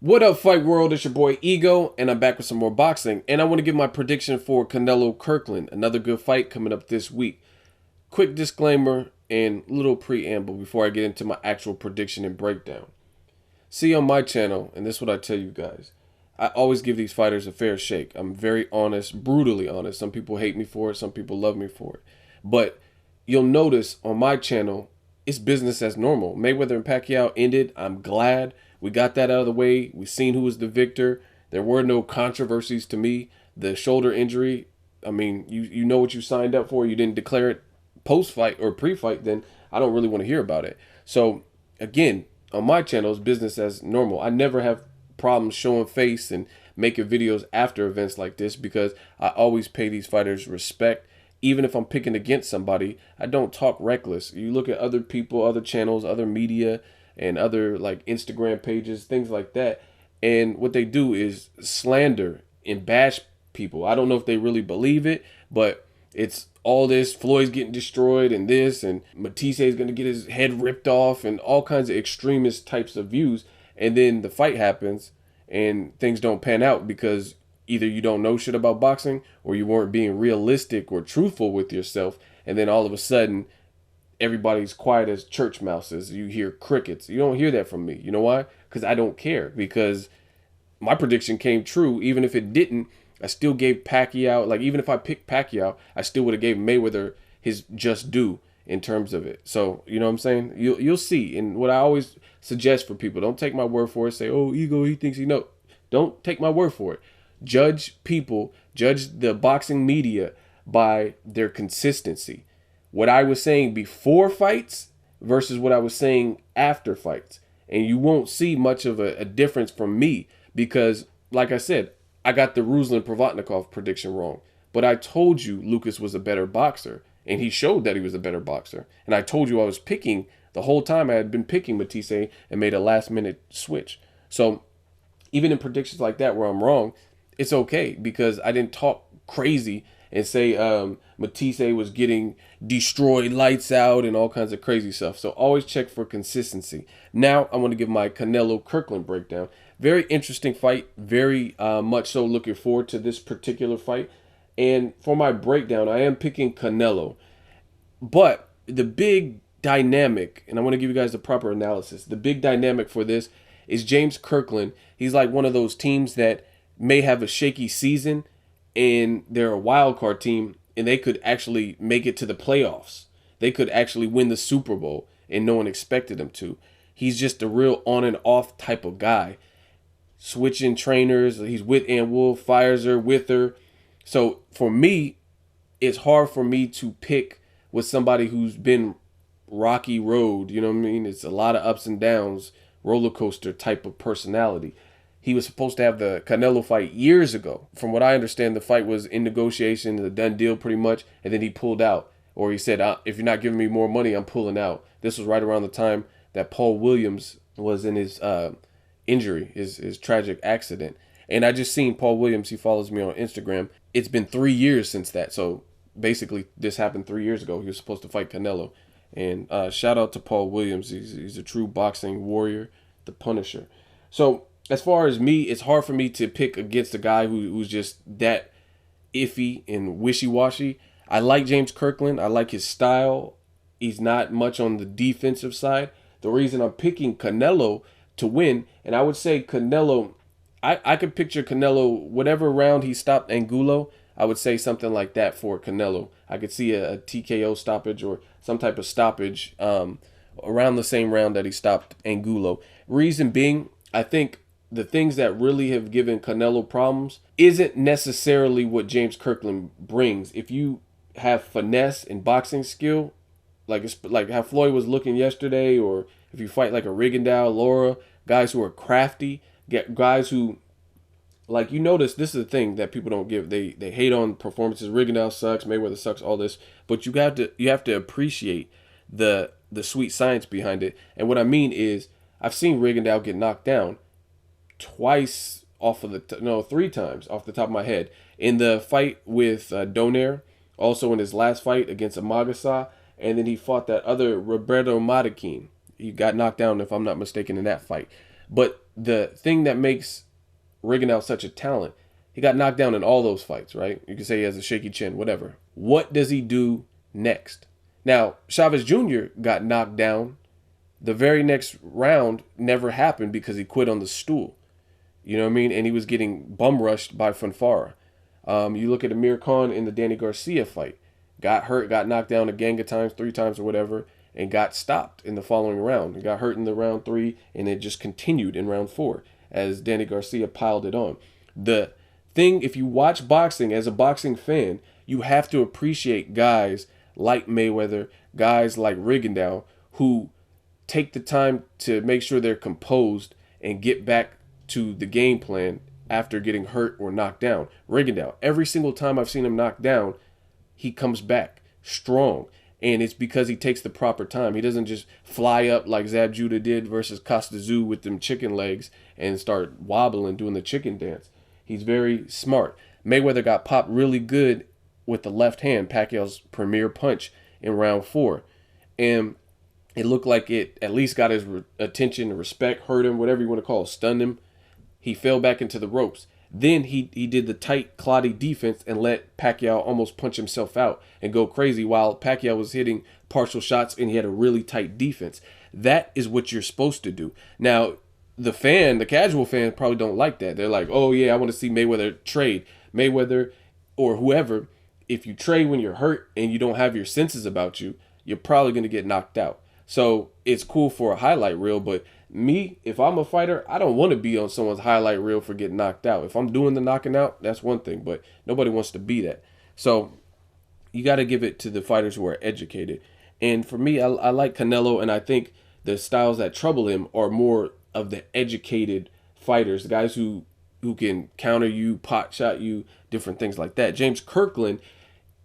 What up, Fight World? It's your boy Ego, and I'm back with some more boxing. And I want to give my prediction for Canelo Kirkland, another good fight coming up this week. Quick disclaimer and little preamble before I get into my actual prediction and breakdown. See, on my channel, and this is what I tell you guys, I always give these fighters a fair shake. I'm very honest, brutally honest. Some people hate me for it, some people love me for it. But you'll notice on my channel, it's business as normal. Mayweather and Pacquiao ended. I'm glad we got that out of the way. We seen who was the victor. There were no controversies to me. The shoulder injury, I mean, you know what you signed up for. You didn't declare it post-fight or pre-fight, then I don't really want to hear about it. So, again, on my channel, it's business as normal. I never have problems showing face and making videos after events like this because I always pay these fighters respect. Even if I'm picking against somebody, I don't talk reckless. You look at other people, other channels, other media, and other like Instagram pages, things like that. And what they do is slander and bash people. I don't know if they really believe it, but it's all this, Floyd's getting destroyed and this, and Matisse is going to get his head ripped off and all kinds of extremist types of views. And then the fight happens and things don't pan out because either you don't know shit about boxing or you weren't being realistic or truthful with yourself. And then all of a sudden, everybody's quiet as church mouses. You hear crickets. You don't hear that from me. You know why? Because I don't care. Because my prediction came true. Even if it didn't, I still gave Pacquiao, like even if I picked Pacquiao, I still would have gave Mayweather his just due in terms of it. So, you know what I'm saying? You'll see. And what I always suggest for people, don't take my word for it. Say, oh, Ego, he thinks he knows. Don't take my word for it. Judge people, judge the boxing media by their consistency. What I was saying before fights versus what I was saying after fights. And you won't see much of a difference from me because, like I said, I got the Ruslan-Provodnikov prediction wrong. But I told you Lucas was a better boxer, and he showed that he was a better boxer. And I told you I was picking, the whole time I had been picking Matisse and made a last-minute switch. So even in predictions like that where I'm wrong, it's okay because I didn't talk crazy and say Matisse was getting destroyed, lights out, and all kinds of crazy stuff. So always check for consistency. Now I want to give my Canelo Kirkland breakdown. Very interesting fight. Very much so looking forward to this particular fight. And for my breakdown, I am picking Canelo. But the big dynamic, and I want to give you guys the proper analysis, the big dynamic for this is James Kirkland. He's like one of those teams that may have a shaky season, and they're a wild card team, and they could actually make it to the playoffs. They could actually win the Super Bowl, and no one expected them to. He's just a real on and off type of guy. Switching trainers, he's with Ann Wolf, fires her, with her. So for me, it's hard for me to pick with somebody who's been rocky road. You know what I mean? It's a lot of ups and downs, roller coaster type of personality. He was supposed to have the Canelo fight years ago. From what I understand, the fight was in negotiation, a done deal pretty much, and then he pulled out. Or he said, if you're not giving me more money, I'm pulling out. This was right around the time that Paul Williams was in his injury, his tragic accident. And I just seen Paul Williams, he follows me on Instagram. It's been 3 years since that. So basically, this happened 3 years ago. He was supposed to fight Canelo. And shout out to Paul Williams. He's a true boxing warrior, the Punisher. So as far as me, it's hard for me to pick against a guy who's just that iffy and wishy-washy. I like James Kirkland. I like his style. He's not much on the defensive side. The reason I'm picking Canelo to win, and I would say Canelo, I could picture Canelo, whatever round he stopped Angulo, I would say something like that for Canelo. I could see a TKO stoppage or some type of stoppage around the same round that he stopped Angulo. Reason being, I think the things that really have given Canelo problems isn't necessarily what James Kirkland brings. If you have finesse and boxing skill, like how Floyd was looking yesterday, or if you fight like a Rigondeaux, Laura, guys who are crafty, guys who, like, you notice this is the thing that people don't give. They hate on performances. Rigondeaux sucks, Mayweather sucks, all this, but you have to appreciate the sweet science behind it. And what I mean is, I've seen Rigondeaux get knocked down twice off of three times off the top of my head. In the fight with Donaire, also in his last fight against Amagasa, and then he fought that other Roberto Marroquin. He got knocked down, if I'm not mistaken, in that fight. But the thing that makes Rigondeaux such a talent, he got knocked down in all those fights, right? You can say he has a shaky chin, whatever. What does he do next? Now, Chavez Jr. got knocked down. The very next round never happened because he quit on the stool. You know what I mean? And he was getting bum rushed by Fonfara. You look at Amir Khan in the Danny Garcia fight. Got hurt, got knocked down a gang of times, 3 times or whatever, and got stopped in the following round. He got hurt in the round 3, and it just continued in round 4 as Danny Garcia piled it on. The thing, if you watch boxing as a boxing fan, you have to appreciate guys like Mayweather, guys like Rigondeaux, who take the time to make sure they're composed and get back to the game plan after getting hurt or knocked down. Rigondeaux, every single time I've seen him knocked down, he comes back strong. And it's because he takes the proper time. He doesn't just fly up like Zab Judah did versus Costa Zoo with them chicken legs and start wobbling, doing the chicken dance. He's very smart. Mayweather got popped really good with the left hand, Pacquiao's premier punch in round 4. And it looked like it at least got his attention, respect, hurt him, whatever you want to call it, stunned him. He fell back into the ropes. Then he did the tight, cloddy defense and let Pacquiao almost punch himself out and go crazy while Pacquiao was hitting partial shots and he had a really tight defense. That is what you're supposed to do. Now, the casual fan probably don't like that. They're like, oh yeah, I want to see Mayweather trade. Mayweather or whoever, if you trade when you're hurt and you don't have your senses about you, you're probably going to get knocked out. So it's cool for a highlight reel, but me, if I'm a fighter, I don't want to be on someone's highlight reel for getting knocked out. If I'm doing the knocking out, that's one thing, but nobody wants to be that. So you got to give it to the fighters who are educated. And for me, I like Canelo, and I think the styles that trouble him are more of the educated fighters, the guys who can counter you, pot shot you, different things like that. James Kirkland,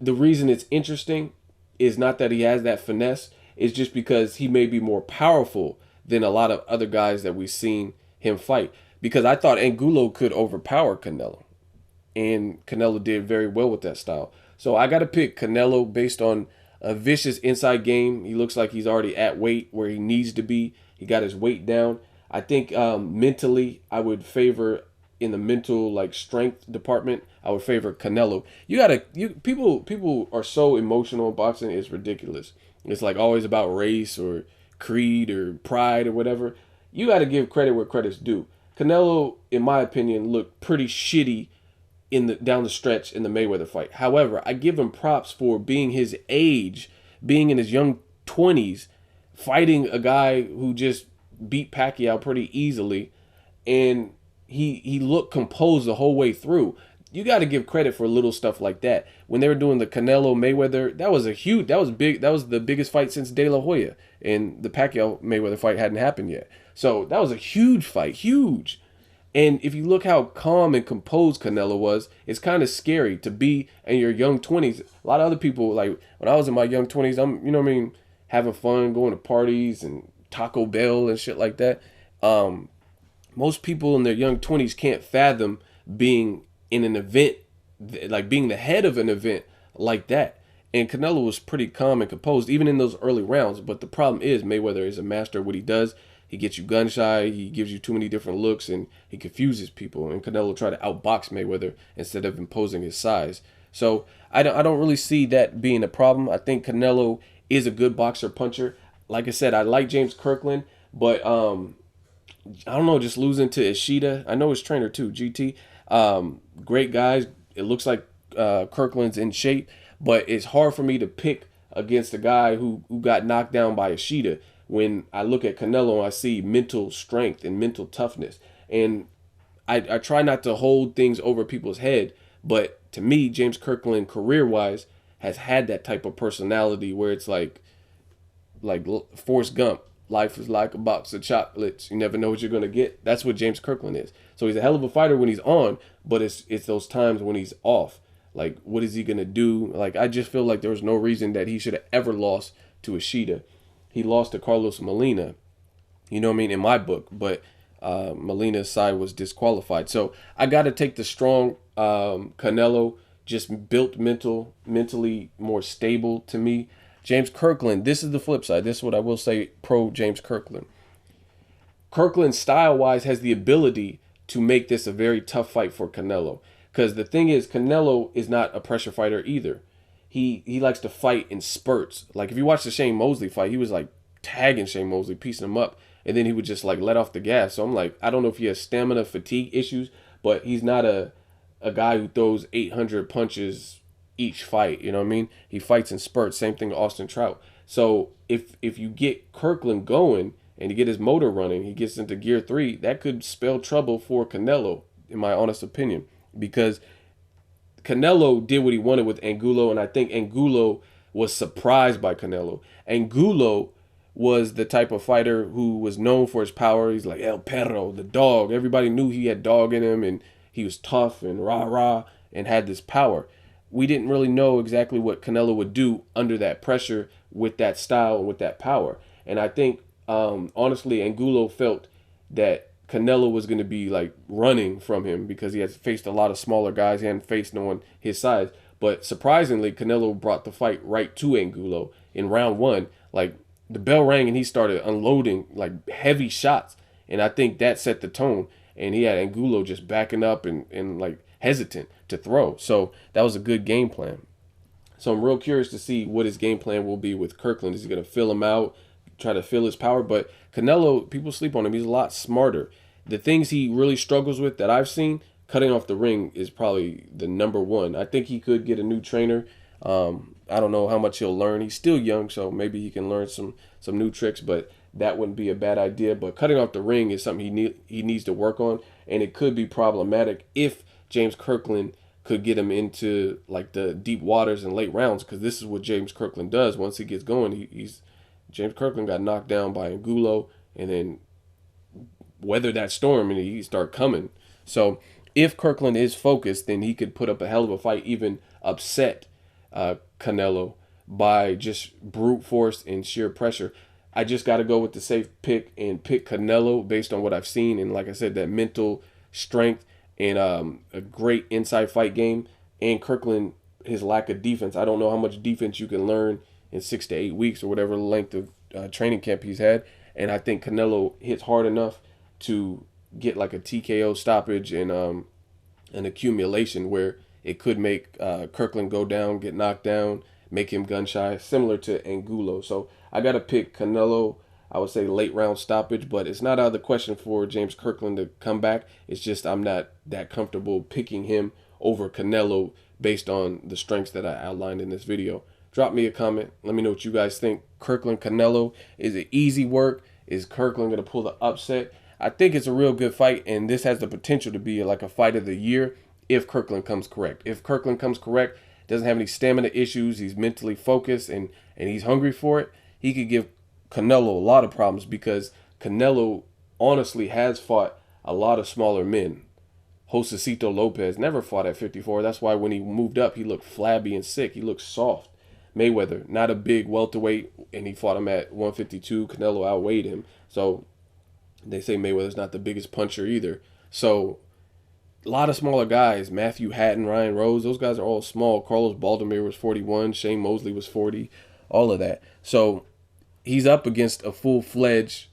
the reason it's interesting is not that he has that finesse, it's just because he may be more powerful than a lot of other guys that we've seen him fight. Because I thought Angulo could overpower Canelo. And Canelo did very well with that style. So I got to pick Canelo based on a vicious inside game. He looks like he's already at weight where he needs to be. He got his weight down. I think mentally, I would favor, in the mental like strength department, I would favor Canelo. People are so emotional in boxing, it's ridiculous. It's like always about race or creed or pride or whatever. You got to give credit where credit's due. Canelo, in my opinion, looked pretty shitty down the stretch in the Mayweather fight. However, I give him props for being his age, being in his young 20s, fighting a guy who just beat Pacquiao pretty easily, and he looked composed the whole way through. You got to give credit for little stuff like that. When they were doing the Canelo Mayweather, that was big. That was the biggest fight since De La Hoya, and the Pacquiao Mayweather fight hadn't happened yet. So that was a huge fight, huge. And if you look how calm and composed Canelo was, it's kind of scary to be in your young 20s. A lot of other people, like when I was in my young 20s, I'm, you know what I mean, having fun, going to parties and Taco Bell and shit like that. Most people in their young 20s can't fathom being in an event, like being the head of an event like that. And Canelo was pretty calm and composed, even in those early rounds. But the problem is Mayweather is a master of what he does. He gets you gun shy, he gives you too many different looks, and he confuses people. And Canelo tried to outbox Mayweather instead of imposing his size. So I don't really see that being a problem. I think Canelo is a good boxer puncher. Like I said, I like James Kirkland, but I don't know, just losing to Ishida. I know his trainer too, GT. Great guys. It looks like Kirkland's in shape, but it's hard for me to pick against a guy who got knocked down by Ishida. When I look at Canelo, I see mental strength and mental toughness. And I try not to hold things over people's head, but to me, James Kirkland, career-wise, has had that type of personality where it's like Forrest Gump. Life is like a box of chocolates. You never know what you're going to get. That's what James Kirkland is. So he's a hell of a fighter when he's on, but it's those times when he's off. Like, what is he going to do? Like, I just feel like there was no reason that he should have ever lost to Ishida. He lost to Carlos Molina, you know what I mean, in my book, but Molina's side was disqualified. So I got to take the strong Canelo, just built mentally more stable to me. James Kirkland, this is the flip side. This is what I will say pro James Kirkland. Kirkland style-wise has the ability to make this a very tough fight for Canelo. Because the thing is, Canelo is not a pressure fighter either. He likes to fight in spurts. Like if you watch the Shane Mosley fight, he was like tagging Shane Mosley, piecing him up, and then he would just like let off the gas. So I'm like, I don't know if he has stamina fatigue issues, but he's not a guy who throws 800 punches each fight. You know what I mean? He fights in spurts. Same thing with Austin Trout. So if you get Kirkland going and you get his motor running, he gets into gear 3, that could spell trouble for Canelo, in my honest opinion, because Canelo did what he wanted with Angulo, and I think Angulo was surprised by Canelo. Angulo was the type of fighter who was known for his power. He's like El Perro, the dog. Everybody knew he had dog in him, and he was tough and rah-rah and had this power. We didn't really know exactly what Canelo would do under that pressure with that style and with that power. And I think, honestly, Angulo felt that Canelo was going to be like running from him because he has faced a lot of smaller guys. He hadn't faced no one his size. But surprisingly, Canelo brought the fight right to Angulo in round 1. Like the bell rang and he started unloading like heavy shots. And I think that set the tone. And he had Angulo just backing up and like hesitant to throw. So that was a good game plan. So I'm real curious to see what his game plan will be with Kirkland. Is he going to fill him out, try to fill his power? But Canelo, people sleep on him. He's a lot smarter. The things he really struggles with that I've seen, cutting off the ring is probably the #1. I think he could get a new trainer. I don't know how much he'll learn. He's still young, so maybe he can learn some new tricks, but that wouldn't be a bad idea. But cutting off the ring is something he needs to work on, and it could be problematic if James Kirkland could get him into like the deep waters and late rounds, because this is what James Kirkland does. Once he gets going, James Kirkland got knocked down by Angulo and then weathered that storm and he start coming. So if Kirkland is focused, then he could put up a hell of a fight, even upset Canelo by just brute force and sheer pressure. I just got to go with the safe pick and pick Canelo based on what I've seen. And like I said, that mental strength and a great inside fight game. And Kirkland, his lack of defense. I don't know how much defense you can learn in 6 to 8 weeks or whatever length of training camp he's had. And I think Canelo hits hard enough to get like a TKO stoppage and an accumulation where it could make Kirkland go down, get knocked down, make him gun shy, similar to Angulo. So I got to pick Canelo. I would say late round stoppage, but it's not out of the question for James Kirkland to come back. It's just I'm not that comfortable picking him over Canelo based on the strengths that I outlined in this video. Drop me a comment. Let me know what you guys think. Kirkland Canelo, is it easy work? Is Kirkland going to pull the upset? I think it's a real good fight, and this has the potential to be like a fight of the year if Kirkland comes correct. If Kirkland comes correct, doesn't have any stamina issues, he's mentally focused, and he's hungry for it, he could give Canelo a lot of problems, because Canelo honestly has fought a lot of smaller men. Josecito Lopez never fought at 54. That's why when he moved up, he looked flabby and sick. He looked soft. Mayweather, not a big welterweight, and he fought him at 152. Canelo outweighed him. So they say Mayweather's not the biggest puncher either. So a lot of smaller guys. Matthew Hatton, Ryan Rose, those guys are all small. Carlos Baldomir was 41. Shane Mosley was 40. All of that. So he's up against a full-fledged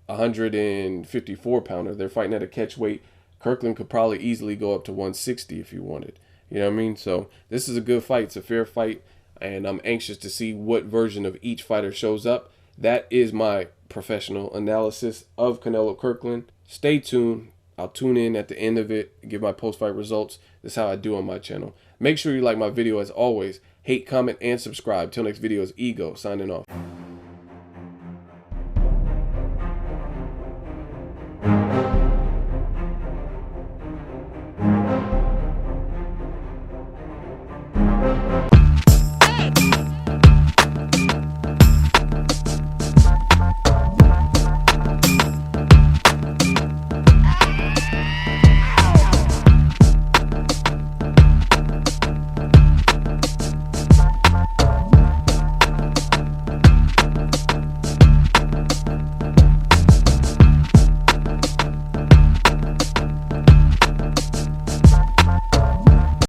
154-pounder. They're fighting at a catch weight. Kirkland could probably easily go up to 160 if he wanted. You know what I mean? So this is a good fight. It's a fair fight, and I'm anxious to see what version of each fighter shows up. That is my professional analysis of Canelo Kirkland. Stay tuned. I'll tune in at the end of it, give my post-fight results. That's how I do on my channel. Make sure you like my video as always. Hate, comment, and subscribe. Till next video is Ego, signing off.